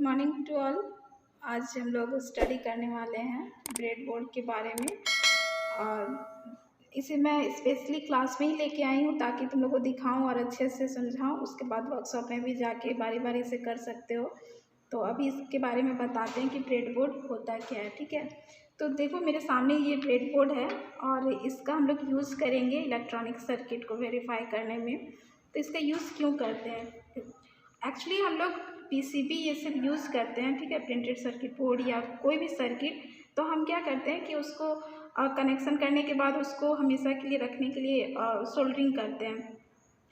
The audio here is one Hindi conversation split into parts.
Morning to all. आज हम लोग स्टडी करने वाले हैं ब्रेडबोर्ड के बारे में। और इसे मैं स्पेशली क्लास में ही लेके आई हूँ ताकि तुम लोग को दिखाऊँ और अच्छे से समझाऊँ। उसके बाद वर्कशॉप में भी जाके बारी बारी से कर सकते हो। तो अभी इसके बारे में बताते हैं कि ब्रेडबोर्ड होता क्या है। ठीक है, तो देखो मेरे सामने ये ब्रेडबोर्ड है और इसका हम लोग यूज़ करेंगे इलेक्ट्रॉनिक सर्किट को वेरीफाई करने में। तो इसका यूज़ क्यों करते हैं? एक्चुअली हम लोग पीसीबी ये सब यूज़ करते हैं, ठीक है, प्रिंटेड सर्किट बोर्ड या कोई भी सर्किट। तो हम क्या करते हैं कि उसको कनेक्शन करने के बाद उसको हमेशा के लिए रखने के लिए सोल्डरिंग करते हैं।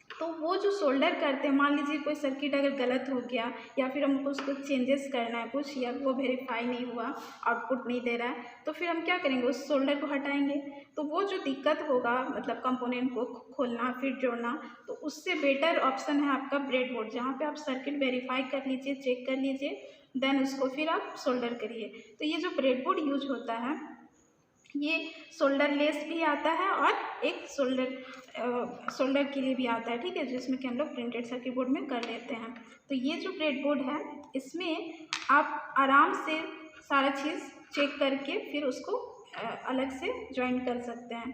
तो वो जो सोल्डर करते हैं, मान लीजिए कोई सर्किट अगर गलत हो गया या फिर हमको उसको चेंजेस करना है कुछ, या वो वेरीफाई नहीं हुआ, आउटपुट नहीं दे रहा है, तो फिर हम क्या करेंगे, उस सोल्डर को हटाएंगे। तो वो जो दिक्कत होगा, मतलब कंपोनेंट को खोलना फिर जोड़ना, तो उससे बेटर ऑप्शन है आपका ब्रेडबोर्ड, जहाँ पे आप सर्किट वेरीफाई कर लीजिए, चेक कर लीजिए, देन उसको फिर आप सोल्डर करिए। तो ये जो ब्रेडबोर्ड यूज होता है ये सोल्डर लेस भी आता है और एक सोल्डर के लिए भी आता है, ठीक है, जिसमें कि हम लोग प्रिंटेड सर्किट बोर्ड में कर लेते हैं। तो ये जो ब्रेडबोर्ड है इसमें आप आराम से सारा चीज़ चेक करके फिर उसको अलग से ज्वाइन कर सकते हैं।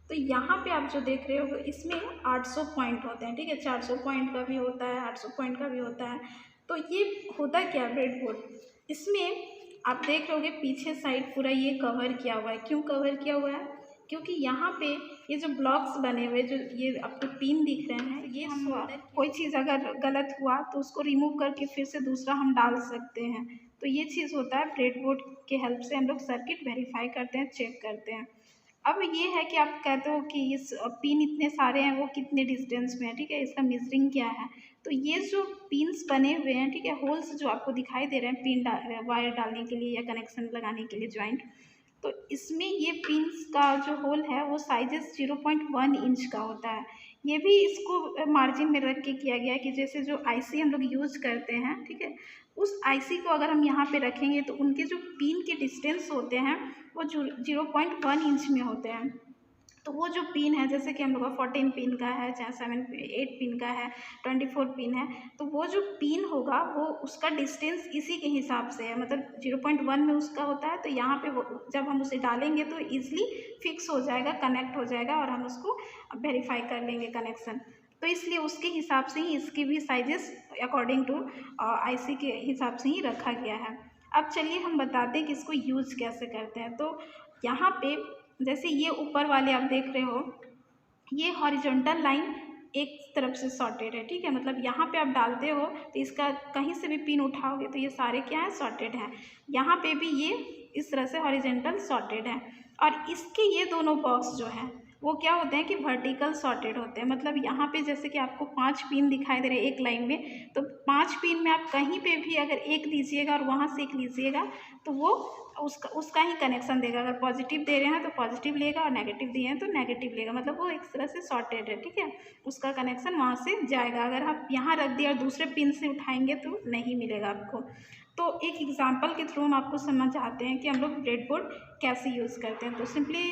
तो यहाँ पे आप जो देख रहे हो इसमें 800 पॉइंट होते हैं, ठीक है, 400 पॉइंट का भी होता है, 800 पॉइंट का भी होता है। तो ये होता क्या ब्रेडबोर्ड, इसमें आप देख रहे होगे पीछे साइड पूरा ये कवर किया हुआ है। क्यों कवर किया हुआ है? क्योंकि यहाँ पे ये जो ब्लॉक्स बने हुए, जो ये आपको पिन दिख रहे हैं, ये हम कोई चीज़ अगर गलत हुआ तो उसको रिमूव करके फिर से दूसरा हम डाल सकते हैं। तो ये चीज़ होता है ब्रेडबोर्ड के हेल्प से हम लोग सर्किट वेरीफाई करते हैं, चेक करते हैं। अब ये है कि आप कहते हो कि इस पिन इतने सारे हैं, वो कितने डिस्टेंस में है, ठीक है, इसका मेजरिंग क्या है। तो ये जो पिन्स बने हुए हैं, ठीक है, होल्स जो आपको दिखाई दे रहे हैं पिन वायर डालने के लिए या कनेक्शन लगाने के लिए ज्वाइंट, तो इसमें ये पिन्स का जो होल है वो साइजेस 0.1 इंच का होता है। ये भी इसको मार्जिन में रख के किया गया है कि जैसे जो आईसी हम लोग यूज़ करते हैं, ठीक है, उस आईसी को अगर हम यहाँ पे रखेंगे तो उनके जो पिन के डिस्टेंस होते हैं वो 0.1 इंच में होते हैं। तो वो जो पिन है, जैसे कि हम लोग का 14 पिन का है, चाहे 8 पिन का है, 24 पिन है, तो वो जो पिन होगा वो उसका डिस्टेंस इसी के हिसाब से है, मतलब 0.1 में उसका होता है। तो यहाँ पे वो जब हम उसे डालेंगे तो ईजिली फिक्स हो जाएगा, कनेक्ट हो जाएगा और हम उसको वेरीफाई कर लेंगे कनेक्शन। तो इसलिए उसके हिसाब से ही इसकी भी साइजेस अकॉर्डिंग टू आईसी के हिसाब से ही रखा गया है। अब चलिए हम बताते हैं कि इसको यूज़ कैसे करते हैं। तो यहाँ पे जैसे ये ऊपर वाले आप देख रहे हो, ये हॉरिजॉन्टल लाइन एक तरफ से शॉर्टेड है, ठीक है, मतलब यहाँ पे आप डालते हो तो इसका कहीं से भी पिन उठाओगे तो ये सारे क्या है, शॉर्टेड है। यहाँ पे भी ये इस तरह से हॉरिजॉन्टल शॉर्टेड है। और इसके ये दोनों बॉक्स जो है वो क्या होते हैं कि वर्टिकल शॉर्टेड होते हैं। मतलब यहाँ पे जैसे कि आपको 5 पिन दिखाई दे रहे हैं एक लाइन में, तो 5 पिन में आप कहीं पे भी अगर एक लीजिएगा और वहाँ से एक लीजिएगा तो वो उसका ही कनेक्शन देगा। अगर पॉजिटिव दे रहे हैं तो पॉजिटिव लेगा और नेगेटिव दिए हैं तो नेगेटिव लेगा, मतलब वो एक तरह से शॉर्टेड है, ठीक है, उसका कनेक्शन वहाँ से जाएगा। अगर आप यहाँ रख दिया और दूसरे पिन से उठाएंगे तो नहीं मिलेगा आपको। तो एक एग्जाम्पल के थ्रू हम आपको समझाते हैं कि हम लोग ब्रेडबोर्ड कैसे यूज़ करते हैं। तो सिंपली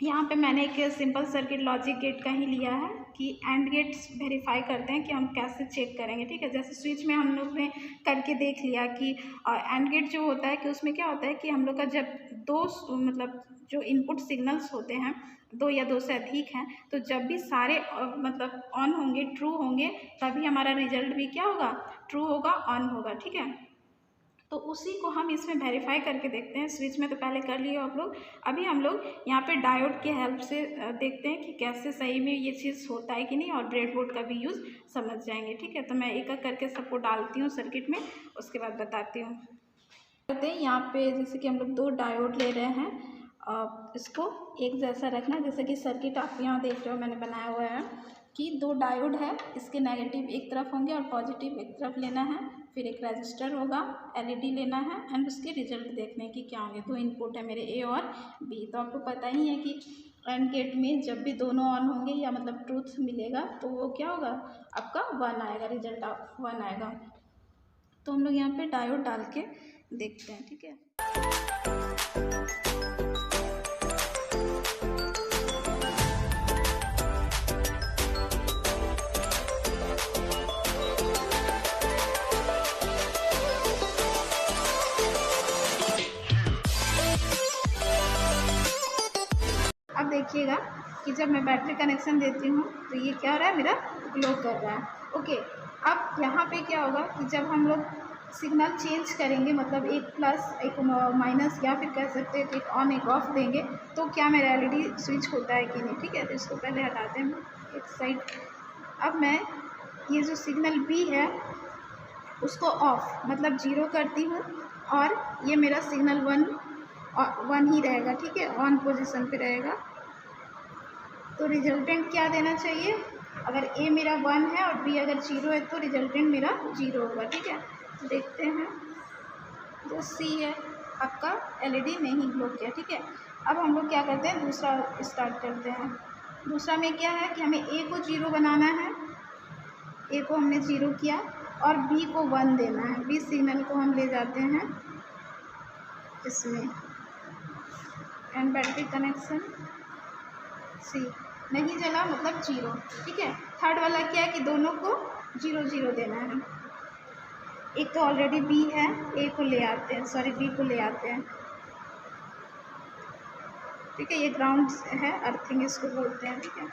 यहाँ पे मैंने एक सिंपल सर्किट लॉजिक गेट का ही लिया है कि एंड गेट्स वेरीफाई करते हैं कि हम कैसे चेक करेंगे, ठीक है। जैसे स्विच में हम लोग ने करके देख लिया कि एंड गेट जो होता है कि उसमें क्या होता है कि हम लोग का जब दो मतलब जो इनपुट सिग्नल्स होते हैं, 2 या 2 से अधिक हैं, तो जब भी सारे मतलब ऑन होंगे, ट्रू होंगे, तभी हमारा रिजल्ट भी क्या होगा, ट्रू होगा, ऑन होगा, ठीक है। तो उसी को हम इसमें वेरीफाई करके देखते हैं। स्विच में तो पहले कर लिए आप लोग, अभी हम लोग यहाँ पे डायोड के हेल्प से देखते हैं कि कैसे सही में ये चीज़ होता है कि नहीं, और ब्रेडबोर्ड का भी यूज़ समझ जाएंगे, ठीक है। तो मैं एक एक करके सबको डालती हूँ सर्किट में, उसके बाद बताती हूँ। करते हैं यहाँ पे जैसे कि हम लोग 2 डायोड ले रहे हैं, इसको एक जैसा रखना। जैसे कि सर्किट आप यहाँ देख रहे हो मैंने बनाया हुआ है कि 2 डायोड है, इसके नेगेटिव एक तरफ होंगे और पॉजिटिव एक तरफ लेना है। फिर एक रजिस्टर होगा, एलईडी लेना है एंड उसके रिजल्ट देखने की क्या होंगे। 2 इनपुट है मेरे ए और बी। तो आपको पता ही है कि एंड गेट में जब भी दोनों ऑन होंगे या मतलब ट्रूथ मिलेगा तो वो क्या होगा, आपका 1 आएगा, रिजल्ट 1 आएगा। तो हम लोग यहाँ पे डायोड डाल के देखते हैं, ठीक है। देखिएगा कि जब मैं बैटरी कनेक्शन देती हूँ तो ये क्या हो रहा है, मेरा ग्लो कर रहा है। ओके, अब यहाँ पे क्या होगा कि जब हम लोग सिग्नल चेंज करेंगे, मतलब एक प्लस एक माइनस या फिर कह सकते हैं कि एक ऑन एक ऑफ देंगे, तो क्या मेरा एलईडी स्विच होता है कि नहीं। ठीक है, तो इसको पहले हटाते हैं एक साइड। अब मैं ये जो सिग्नल बी है उसको ऑफ मतलब 0 करती हूँ और ये मेरा सिग्नल 1 ही रहेगा। ठीक है, ऑन पोजीशन पे रहेगा। तो रिजल्टेंट क्या देना चाहिए, अगर ए मेरा 1 है और बी अगर 0 है तो रिजल्टेंट मेरा 0 होगा। ठीक है, तो देखते हैं जो सी है आपका एलईडी नहीं ग्लो किया। ठीक है, अब हम लोग क्या करते हैं, दूसरा स्टार्ट करते हैं। दूसरा में क्या है कि हमें ए को 0 बनाना है, ए को हमने 0 किया और बी को 1 देना है। बी सिग्नल को हम ले जाते हैं इसमें एंड बैटरी कनेक्शन सी नहीं जला मतलब 0। ठीक है, थर्ड वाला क्या है कि दोनों को 0 0 देना है। एक तो ऑलरेडी बी है, ए को ले आते हैं, सॉरी बी को ले आते हैं। ठीक है, ये ग्राउंड है, अर्थिंग इसको बोलते हैं। ठीक है,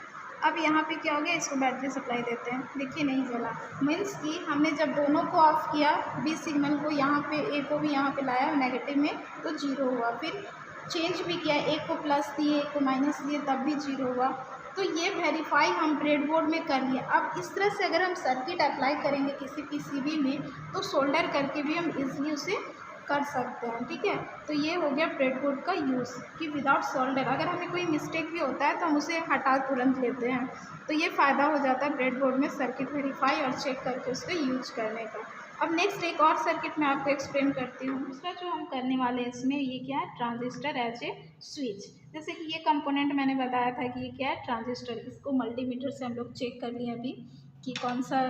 अब यहाँ पे क्या हो गया, इसको बैटरी सप्लाई देते हैं। देखिए नहीं जला, मीन्स कि हमने जब दोनों को ऑफ किया, बी सिग्नल को यहाँ पे ए को भी यहाँ पे लाया नेगेटिव में तो 0 हुआ। फिर चेंज भी किया, एक को प्लस दिए एक को माइनस दिए तब भी 0 हुआ। तो ये वेरीफाई हम ब्रेडबोर्ड में कर लिए। अब इस तरह से अगर हम सर्किट अप्लाई करेंगे किसी पीसीबी में तो सोल्डर करके भी हम इजीली उसे कर सकते हैं। ठीक है, तो ये हो गया ब्रेडबोर्ड का यूज़ कि विदाउट सोल्डर अगर हमें कोई मिस्टेक भी होता है तो हम उसे हटा तुरंत लेते हैं। तो ये फ़ायदा हो जाता है ब्रेडबोर्ड में सर्किट वेरीफाई और चेक करके उसका यूज करने का। अब नेक्स्ट एक और सर्किट मैं आपको एक्सप्लेन करती हूँ। दूसरा जो हम करने वाले हैं इसमें ये क्या है, ट्रांजिस्टर एज ए स्विच। जैसे कि ये कंपोनेंट मैंने बताया था कि ये क्या है, ट्रांजिस्टर। इसको मल्टीमीटर से हम लोग चेक कर लिए अभी कि कौन सा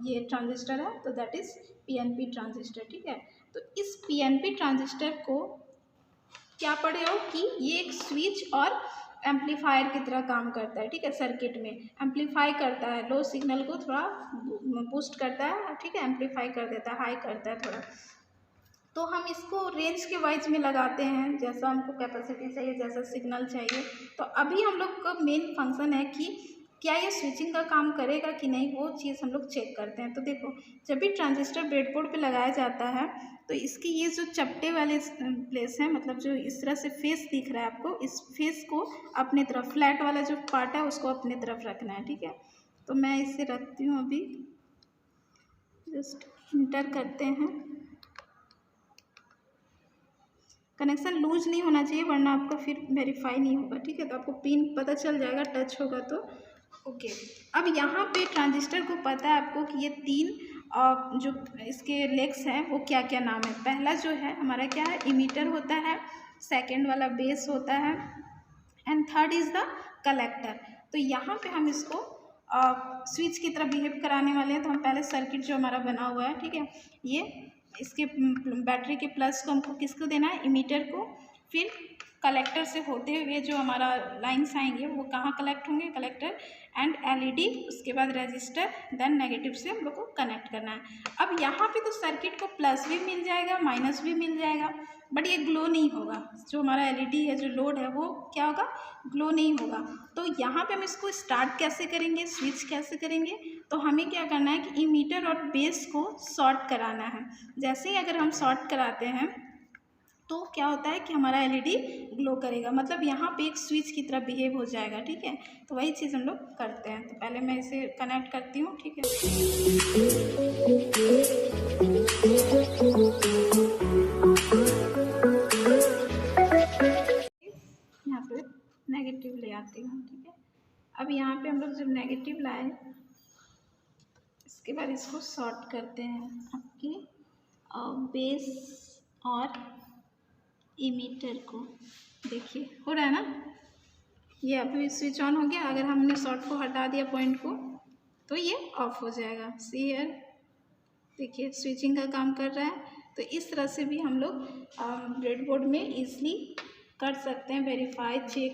ये ट्रांजिस्टर है, तो दैट इज़ पीएनपी ट्रांजिस्टर। ठीक है, तो इस पीएनपी ट्रांजिस्टर को क्या पढ़े हो कि ये एक स्विच और एम्पलीफायर की तरह काम करता है। ठीक है, सर्किट में एम्पलीफाई करता है, लो सिग्नल को थोड़ा बूस्ट करता है। ठीक है, एम्पलीफाई कर देता है, हाई करता है थोड़ा। तो हम इसको रेंज के वाइज में लगाते हैं, जैसा हमको कैपेसिटी चाहिए, जैसा सिग्नल चाहिए। तो अभी हम लोग का मेन फंक्शन है कि क्या ये स्विचिंग का काम करेगा कि नहीं, वो चीज़ हम लोग चेक करते हैं। तो देखो, जब भी ट्रांजिस्टर ब्रेडबोर्ड पे लगाया जाता है तो इसकी ये जो चपटे वाले प्लेस हैं, मतलब जो इस तरह से फेस दिख रहा है आपको, इस फेस को अपने तरफ, फ्लैट वाला जो पार्ट है उसको अपने तरफ रखना है। ठीक है, तो मैं इसे रखती हूँ, अभी जस्ट इंटर करते हैं। कनेक्शन लूज नहीं होना चाहिए वरना आपका फिर वेरीफाई नहीं होगा। ठीक है, तो आपको पिन पता चल जाएगा, टच होगा तो ओके। अब यहाँ पे ट्रांजिस्टर को पता है आपको कि ये 3 जो इसके लेग्स हैं वो क्या क्या नाम है। पहला जो है हमारा क्या है, इमीटर होता है, सेकेंड वाला बेस होता है and third is the collector. तो यहाँ पे हम इसको स्विच की तरह बिहेव कराने वाले हैं। तो हम पहले सर्किट जो हमारा बना हुआ है, ठीक है, ये इसके बैटरी के प्लस को हमको किसको देना है, इमीटर को। फिर कलेक्टर से होते हुए जो हमारा लाइन्स आएंगे वो कहाँ कलेक्ट होंगे, कलेक्टर एंड एलईडी, उसके बाद रजिस्टर, देन नेगेटिव से हम लोग को कनेक्ट करना है। अब यहाँ पे तो सर्किट को प्लस भी मिल जाएगा, माइनस भी मिल जाएगा, बट ये ग्लो नहीं होगा। जो हमारा एलईडी है, जो लोड है, वो क्या होगा, ग्लो नहीं होगा। तो यहाँ पे हम इसको स्टार्ट कैसे करेंगे, स्विच कैसे करेंगे, तो हमें क्या करना है कि इमीटर और बेस को शॉर्ट कराना है। जैसे ही अगर हम शॉर्ट कराते हैं तो क्या होता है कि हमारा एलईडी ग्लो करेगा, मतलब यहाँ पे एक स्विच की तरह बिहेव हो जाएगा। ठीक है, तो वही चीज़ हम लोग करते हैं। तो पहले मैं इसे कनेक्ट करती हूँ। ठीक है, यहाँ पे नेगेटिव ले आती हूँ। ठीक है, अब यहाँ पे हम लोग जब नेगेटिव लाए, इसके बाद इसको शॉर्ट करते हैं आपकी बेस और इमीटर को। देखिए हो रहा है ना, ये अभी स्विच ऑन हो गया। अगर हमने शॉर्ट को हटा दिया पॉइंट को तो ये ऑफ हो जाएगा। सी हियर, देखिए स्विचिंग का काम कर रहा है। तो इस तरह से भी हम लोग ब्रेडबोर्ड में इजीली कर सकते हैं वेरीफाई, चेक।